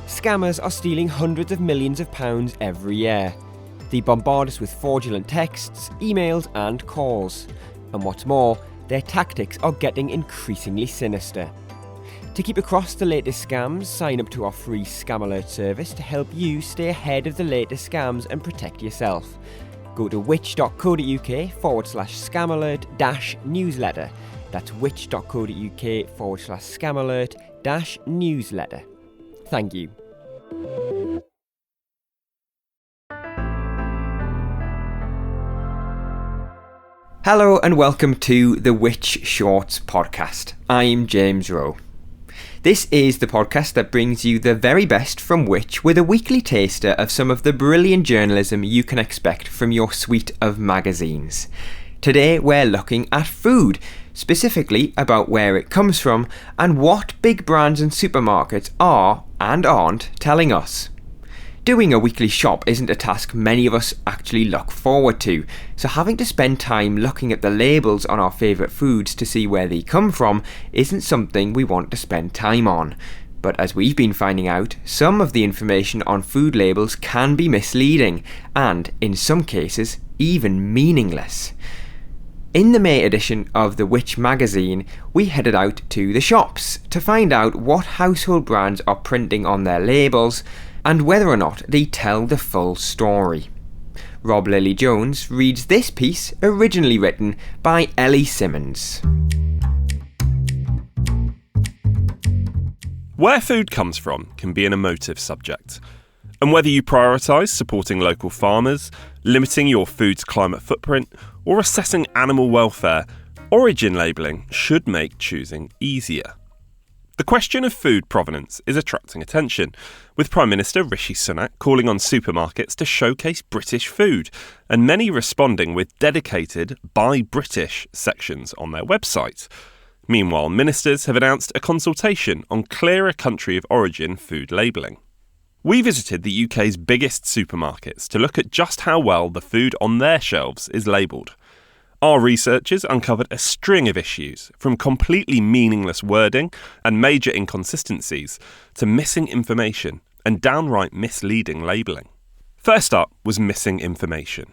Scammers are stealing hundreds of millions of pounds every year. They bombard us with fraudulent texts, emails and calls. And what's more, their tactics are getting increasingly sinister. To keep across the latest scams, sign up to our free Scam Alert service to help you stay ahead of the latest scams and protect yourself. Go to which.co.uk/scamalert-newsletter. That's which.co.uk/scamalert-newsletter. Thank you. Hello and welcome to the Which Shorts podcast. I'm James Rowe. This is the podcast that brings you the very best from Which, with a weekly taster of some of the brilliant journalism you can expect from your suite of magazines. Today we're looking at food, specifically about where it comes from and what big brands and supermarkets are and aren't telling us. Doing a weekly shop isn't a task many of us actually look forward to, so having to spend time looking at the labels on our favourite foods to see where they come from isn't something we want to spend time on. But as we've been finding out, some of the information on food labels can be misleading and, in some cases, even meaningless. In the May edition of the Which magazine, we headed out to the shops to find out what household brands are printing on their labels and whether or not they tell the full story. Rob Lilly-Jones reads this piece, originally written by Ellie Simmons. Where food comes from can be an emotive subject. And whether you prioritise supporting local farmers, limiting your food's climate footprint, or assessing animal welfare, origin labelling should make choosing easier. The question of food provenance is attracting attention, with Prime Minister Rishi Sunak calling on supermarkets to showcase British food, and many responding with dedicated Buy British sections on their website. Meanwhile, ministers have announced a consultation on clearer country of origin food labelling. We visited the UK's biggest supermarkets to look at just how well the food on their shelves is labelled. Our researchers uncovered a string of issues, from completely meaningless wording and major inconsistencies to missing information and downright misleading labelling. First up was missing information.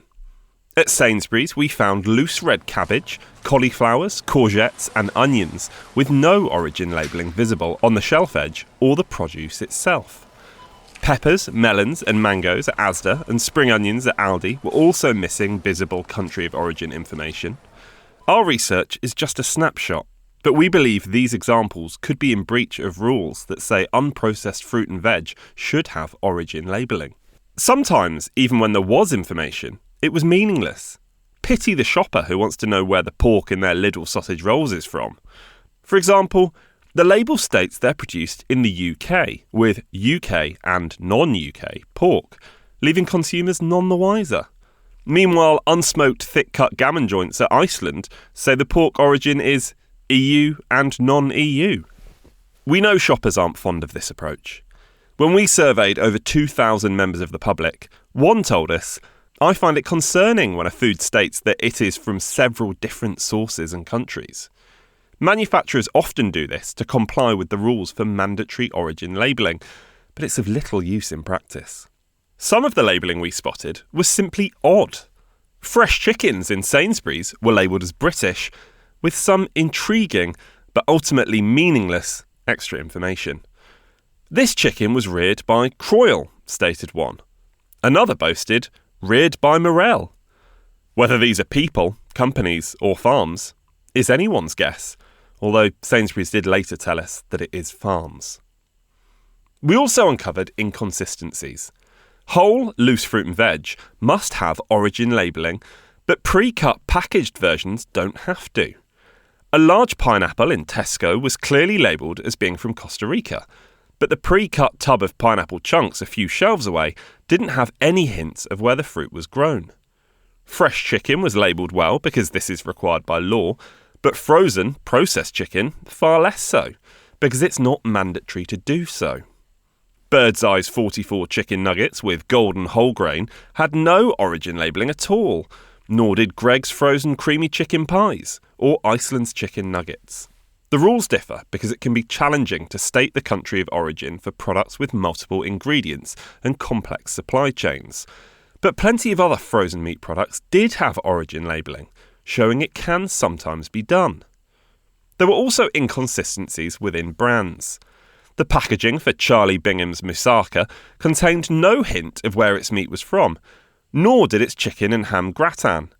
At Sainsbury's, we found loose red cabbage, cauliflowers, courgettes and onions with no origin labelling visible on the shelf edge or the produce itself. Peppers, melons and mangoes at Asda and spring onions at Aldi were also missing visible country of origin information. Our research is just a snapshot, but we believe these examples could be in breach of rules that say unprocessed fruit and veg should have origin labelling. Sometimes, even when there was information, it was meaningless. Pity the shopper who wants to know where the pork in their Lidl sausage rolls is from. For example, the label states they're produced in the UK, with UK and non-UK pork, leaving consumers none the wiser. Meanwhile, unsmoked thick-cut gammon joints at Iceland say the pork origin is EU and non-EU. We know shoppers aren't fond of this approach. When we surveyed over 2,000 members of the public, one told us, "I find it concerning when a food states that it is from several different sources and countries." Manufacturers often do this to comply with the rules for mandatory origin labelling, but it's of little use in practice. Some of the labelling we spotted was simply odd. Fresh chickens in Sainsbury's were labelled as British, with some intriguing but ultimately meaningless extra information. This chicken was reared by Croyle, stated one. Another boasted, reared by Morel. Whether these are people, companies or farms is anyone's guess, although Sainsbury's did later tell us that it is farms. We also uncovered inconsistencies. Whole, loose fruit and veg must have origin labelling, but pre-cut packaged versions don't have to. A large pineapple in Tesco was clearly labelled as being from Costa Rica, but the pre-cut tub of pineapple chunks a few shelves away didn't have any hints of where the fruit was grown. Fresh chicken was labelled well because this is required by law, but frozen, processed chicken far less so, because it's not mandatory to do so. Bird's Eye's 44 chicken nuggets with golden whole grain had no origin labelling at all, nor did Greggs frozen creamy chicken pies or Iceland's chicken nuggets. The rules differ because it can be challenging to state the country of origin for products with multiple ingredients and complex supply chains. But plenty of other frozen meat products did have origin labelling, showing it can sometimes be done. There were also inconsistencies within brands. The packaging for Charlie Bingham's moussaka contained no hint of where its meat was from, nor did its chicken and ham gratin,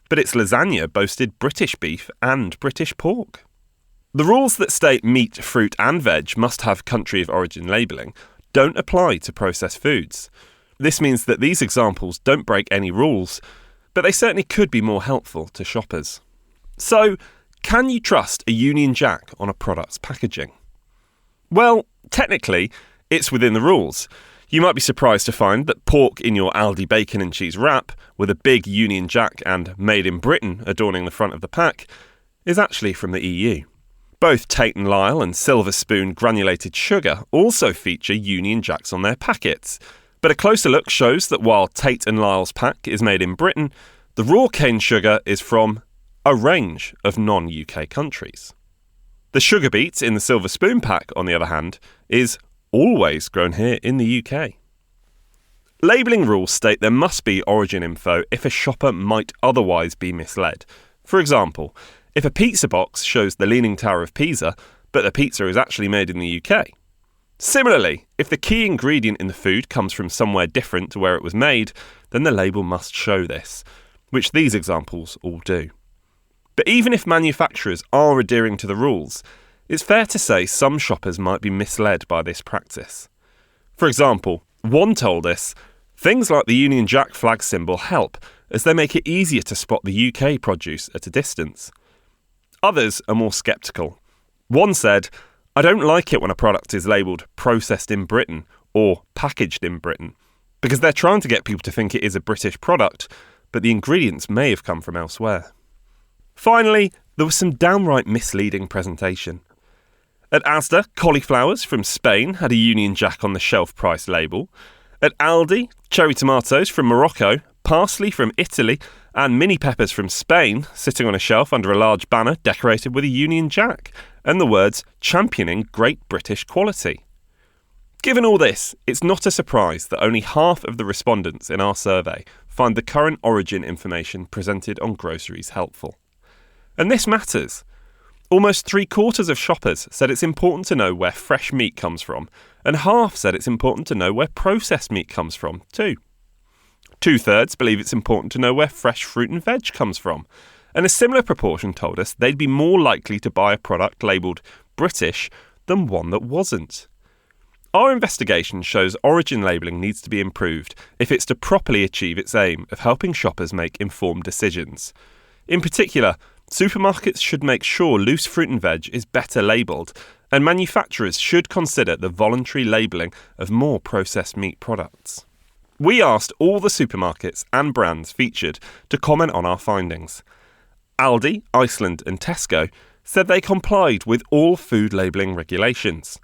but its lasagna boasted British beef and British pork. The rules that state meat, fruit and veg must have country of origin labelling don't apply to processed foods. This means that these examples don't break any rules, but they certainly could be more helpful to shoppers. So, can you trust a Union Jack on a product's packaging? Well, technically, it's within the rules. You might be surprised to find that pork in your Aldi bacon and cheese wrap, with a big Union Jack and Made in Britain adorning the front of the pack, is actually from the EU. Both Tate & Lyle and Silver Spoon granulated sugar also feature Union Jacks on their packets, but a closer look shows that while Tate & Lyle's pack is made in Britain, the raw cane sugar is from a range of non-UK countries. The sugar beet in the Silver Spoon pack, on the other hand, is always grown here in the UK. Labelling rules state there must be origin info if a shopper might otherwise be misled. For example, if a pizza box shows the Leaning Tower of Pisa, but the pizza is actually made in the UK. Similarly, if the key ingredient in the food comes from somewhere different to where it was made, then the label must show this, which these examples all do. But even if manufacturers are adhering to the rules, it's fair to say some shoppers might be misled by this practice. For example, one told us, things like the Union Jack flag symbol help, as they make it easier to spot the UK produce at a distance. Others are more sceptical. One said, I don't like it when a product is labelled processed in Britain or packaged in Britain, because they're trying to get people to think it is a British product, but the ingredients may have come from elsewhere. Finally, there was some downright misleading presentation. At Asda, cauliflowers from Spain had a Union Jack on the shelf price label. At Aldi, cherry tomatoes from Morocco, parsley from Italy, and mini peppers from Spain sitting on a shelf under a large banner decorated with a Union Jack and the words championing great British quality. Given all this, it's not a surprise that only half of the respondents in our survey find the current origin information presented on groceries helpful. And this matters. Almost 3/4 of shoppers said it's important to know where fresh meat comes from, and half said it's important to know where processed meat comes from, too. 2/3 believe it's important to know where fresh fruit and veg comes from, and a similar proportion told us they'd be more likely to buy a product labelled British than one that wasn't. Our investigation shows origin labelling needs to be improved if it's to properly achieve its aim of helping shoppers make informed decisions. In particular, supermarkets should make sure loose fruit and veg is better labelled, and manufacturers should consider the voluntary labelling of more processed meat products. We asked all the supermarkets and brands featured to comment on our findings. Aldi, Iceland and Tesco said they complied with all food labelling regulations.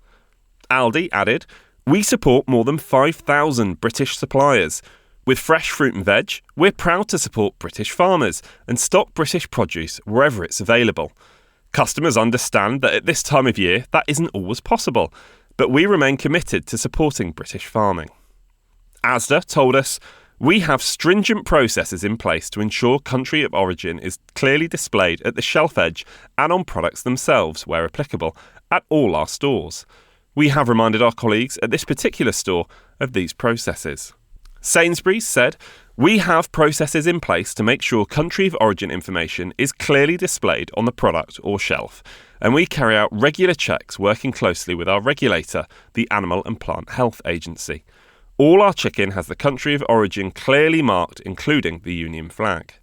Aldi added, we support more than 5,000 British suppliers. With fresh fruit and veg, we're proud to support British farmers and stock British produce wherever it's available. Customers understand that at this time of year that isn't always possible, but we remain committed to supporting British farming. Asda told us, we have stringent processes in place to ensure country of origin is clearly displayed at the shelf edge and on products themselves where applicable at all our stores. We have reminded our colleagues at this particular store of these processes. Sainsbury's said, we have processes in place to make sure country of origin information is clearly displayed on the product or shelf, and we carry out regular checks working closely with our regulator, the Animal and Plant Health Agency. All our chicken has the country of origin clearly marked, including the Union flag.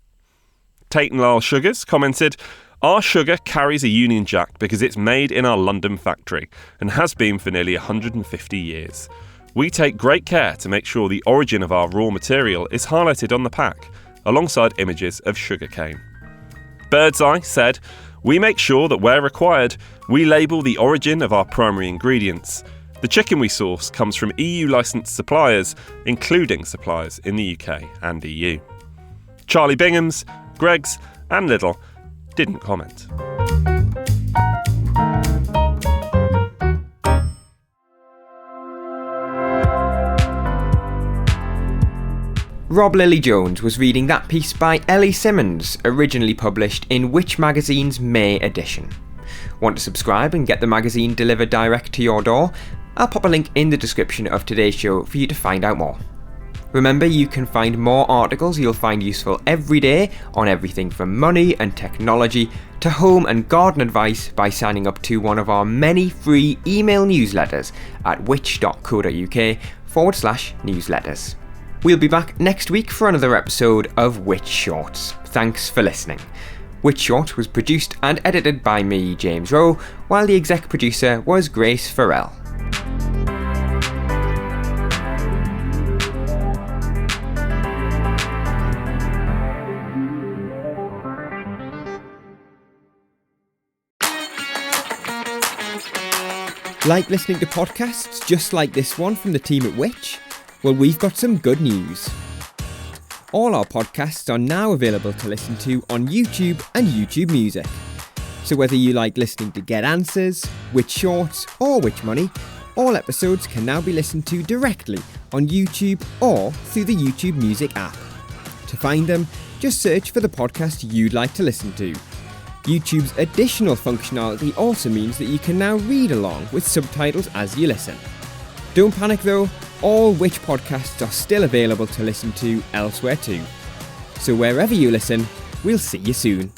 Tate & Lyle Sugars commented, our sugar carries a Union Jack because it's made in our London factory and has been for nearly 150 years. We take great care to make sure the origin of our raw material is highlighted on the pack, alongside images of sugarcane. Birdseye said, we make sure that where required, we label the origin of our primary ingredients. The chicken we source comes from EU-licensed suppliers, including suppliers in the UK and EU. Charlie Bingham's, Greggs and Lidl didn't comment. Rob Lilly-Jones was reading that piece by Ellie Simmons, originally published in Which Magazine's May edition. Want to subscribe and get the magazine delivered direct to your door? I'll pop a link in the description of today's show for you to find out more. Remember, you can find more articles you'll find useful every day on everything from money and technology to home and garden advice by signing up to one of our many free email newsletters at which.co.uk/newsletters. We'll be back next week for another episode of Which Shorts. Thanks for listening. Which Short was produced and edited by me, James Rowe, while the exec producer was Grace Farrell. Like listening to podcasts just like this one from the team at Which? Well, we've got some good news. All our podcasts are now available to listen to on YouTube and YouTube Music. So whether you like listening to Get Answers, Which Shorts or Which Money, all episodes can now be listened to directly on YouTube or through the YouTube Music app. To find them, just search for the podcast you'd like to listen to. YouTube's additional functionality also means that you can now read along with subtitles as you listen. Don't panic though, all Which podcasts are still available to listen to elsewhere too. So wherever you listen, we'll see you soon.